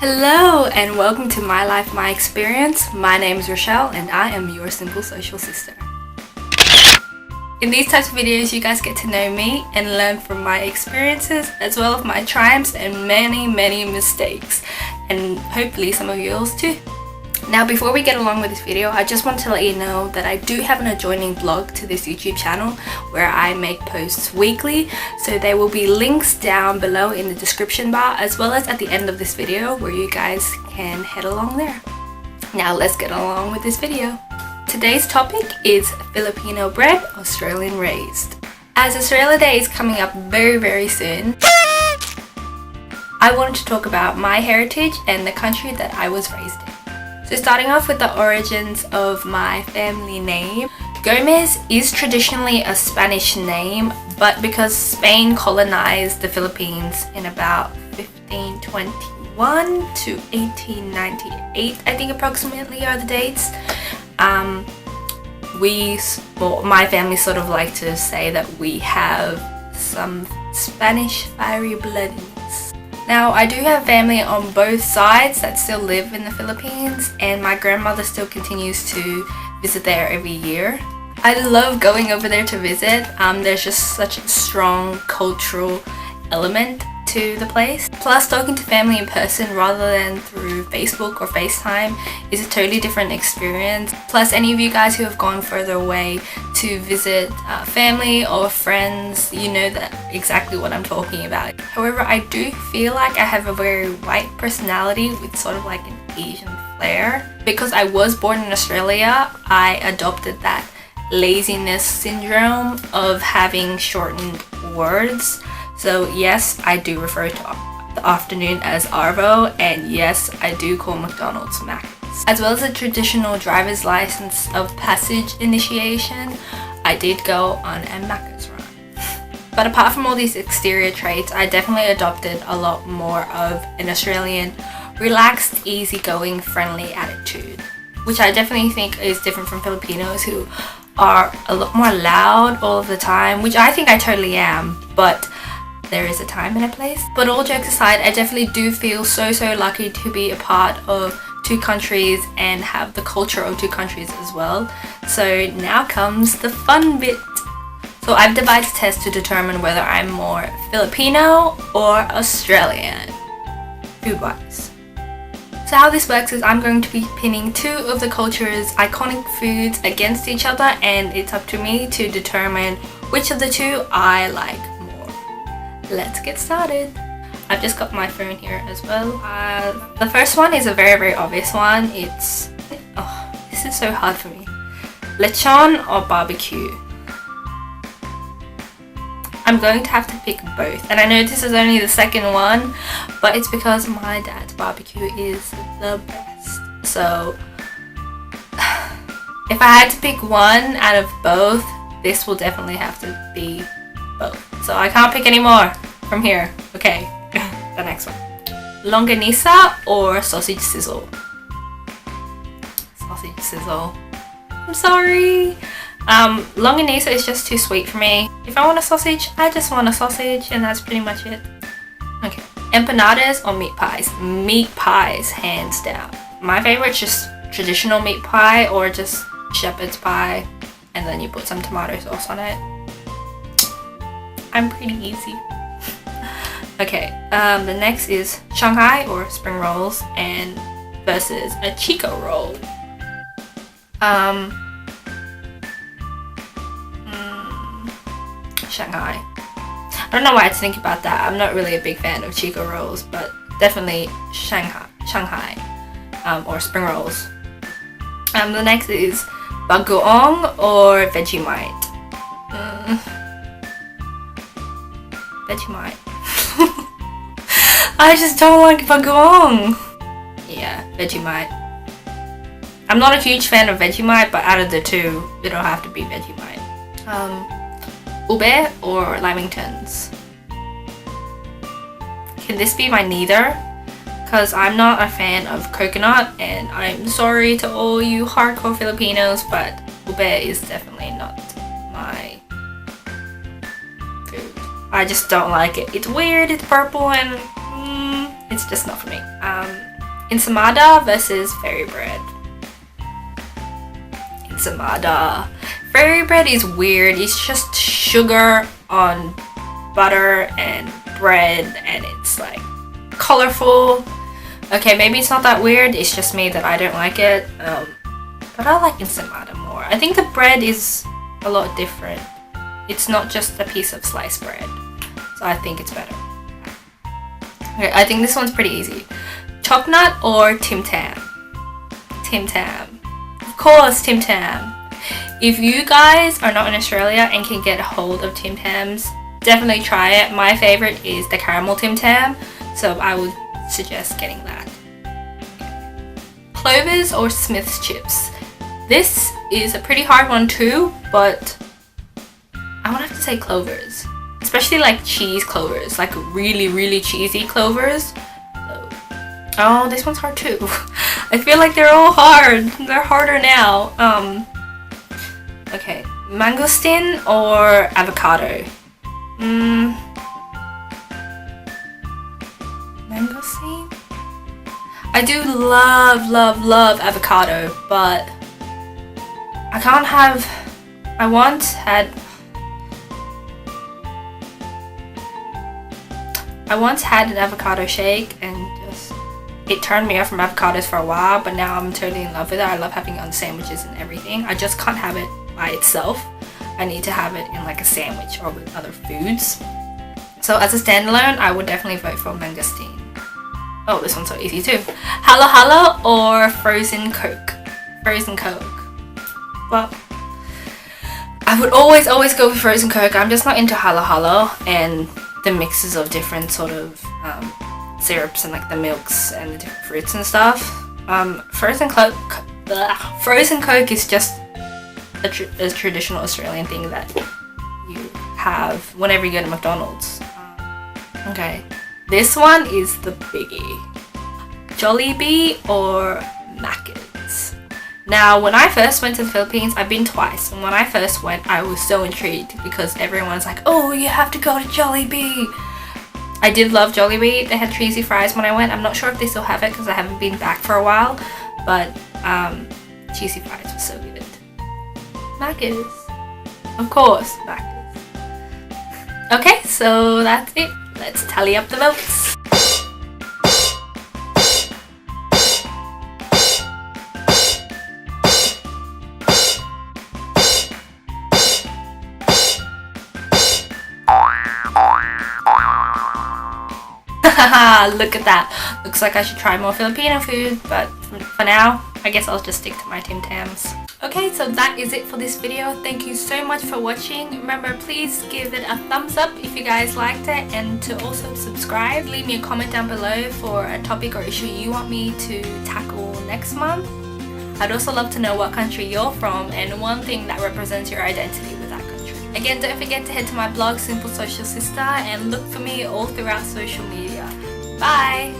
Hello and welcome to My Life, My Experience. My name is Rochelle and I am your simple social sister. In these types of videos, you guys get to know me and learn from my experiences as well as my triumphs and many mistakes, and hopefully some of yours too. Now, before we get along with this video, I just want to let you know that I do have an adjoining blog to this YouTube channel where I make posts weekly, so there will be links down below in the description bar as well as at the end of this video where you guys can head along there. Now let's get along with this video. Today's topic is Filipino bred, Australian raised. As Australia Day is coming up very soon, I wanted to talk about my heritage and the country that I was raised in. So starting off with the origins of my family name, Gomez is traditionally a Spanish name, but because Spain colonized the Philippines in about 1521 to 1898, I think approximately are the dates, my family sort of like to say that we have some Spanish fiery blood in us. Now, I do have family on both sides that still live in the Philippines, and my grandmother still continues to visit there every year. I love going over there to visit. There's just such a strong cultural element to the place. Plus, talking to family in person rather than through Facebook or FaceTime is a totally different experience. Plus, any of you guys who have gone further away to visit family or friends, you know that exactly what I'm talking about. However, I do feel like I have a very white personality with sort of like an Asian flair. Because I was born in Australia, I adopted that laziness syndrome of having shortened words. So yes, I do refer to the afternoon as Arvo, and yes, I do call McDonald's Mac's. As well as a traditional driver's license of passage initiation, I did go on a Macca's run. But apart from all these exterior traits, I definitely adopted a lot more of an Australian relaxed, easygoing, friendly attitude, which I definitely think is different from Filipinos who are a lot more loud all of the time, which I think I totally am, but there is a time and a place. But all jokes aside, I definitely do feel so lucky to be a part of two countries and have the culture of two countries as well. So now comes the fun bit. So I've devised a test to determine whether I'm more Filipino or Australian, food-wise. So how this works is I'm going to be pinning two of the culture's iconic foods against each other, and it's up to me to determine which of the two I like more. Let's get started. I've just got my phone here as well. The first one is a very obvious one. It's, this is so hard for me. Lechon or barbecue? I'm going to have to pick both, and I know this is only the second one, but it's because my dad's barbecue is the best. So if I had to pick one out of both, this will definitely have to be both. So I can't pick any more from here. Okay, the next one. Longanisa or sausage sizzle? Sausage sizzle. I'm sorry. Longanisa is just too sweet for me. If I want a sausage, I just want a sausage, and that's pretty much it. Okay. Empanadas or meat pies? Meat pies, hands down. My favorite is just traditional meat pie or just shepherd's pie, and then you put some tomato sauce on it. I'm pretty easy. Okay, the next is Shanghai or spring rolls and versus a Chico roll. Shanghai. I don't know why I had to think about that. I'm not really a big fan of Chico rolls, but definitely Shanghai or spring rolls. The next is bagoong or Vegemite. Vegemite. I just don't like bagoong. Yeah, Vegemite. I'm not a huge fan of Vegemite, but out of the two, it'll have to be Vegemite. Ube or Lamingtons? Can this be my neither? Because I'm not a fan of coconut, and I'm sorry to all you hardcore Filipinos, but ube is definitely not my food. I just don't like it. It's weird, it's purple, and it's just not for me. Ensaimada versus Fairy Bread. Ensaimada. Fairy Bread is weird. It's just sugar on butter and bread, and it's like colorful. Okay, maybe it's not that weird. It's just me that I don't like it. But I like ensaimada more. I think the bread is a lot different. It's not just a piece of sliced bread. So I think it's better. Okay, I think this one's pretty easy. Chocolate or Tim Tam? Tim Tam. Of course, Tim Tam. If you guys are not in Australia and can get a hold of Tim Tams, definitely try it. My favorite is the caramel Tim Tam, so I would suggest getting that. Clovers or Smith's chips? This is a pretty hard one too, but I would have to say Clovers. Especially like cheese Clovers, like really, really cheesy Clovers. Oh, this one's hard too. I feel like they're all hard. They're harder now. Okay, mangosteen or avocado? Mangosteen? I do love, love, love avocado, but I can't have... I once had an avocado shake and just it turned me off from avocados for a while, but now I'm totally in love with it. I love having it on sandwiches and everything. I just can't have it by itself. I need to have it in like a sandwich or with other foods. So as a standalone, I would definitely vote for mangosteen. Oh, this one's so easy too. Hala Hala or frozen Coke? Frozen Coke. Well, I would always go with frozen Coke. I'm just not into Hala Hala and the mixes of different sort of syrups and like the milks and the different fruits and stuff. Frozen Coke is just a traditional Australian thing that you have whenever you go to McDonald's. Okay, this one is the biggie. Jollibee or Macca's? Now, when I first went to the Philippines, I've been twice, and when I first went, I was so intrigued because everyone's like, oh, you have to go to Jollibee. I did love Jollibee. They had cheesy fries when I went. I'm not sure if they still have it because I haven't been back for a while, but cheesy fries was so good. Macca's. Of course, Macca's. Okay, so that's it. Let's tally up the votes. Look at that. Looks like I should try more Filipino food, but for now, I guess I'll just stick to my Tim Tams. Okay, so that is it for this video. Thank you so much for watching. Remember, please give it a thumbs up if you guys liked it, and to also subscribe. Leave me a comment down below for a topic or issue you want me to tackle next month. I'd also love to know what country you're from and one thing that represents your identity with that country. Again, don't forget to head to my blog, Simple Social Sister, and look for me all throughout social media. Bye!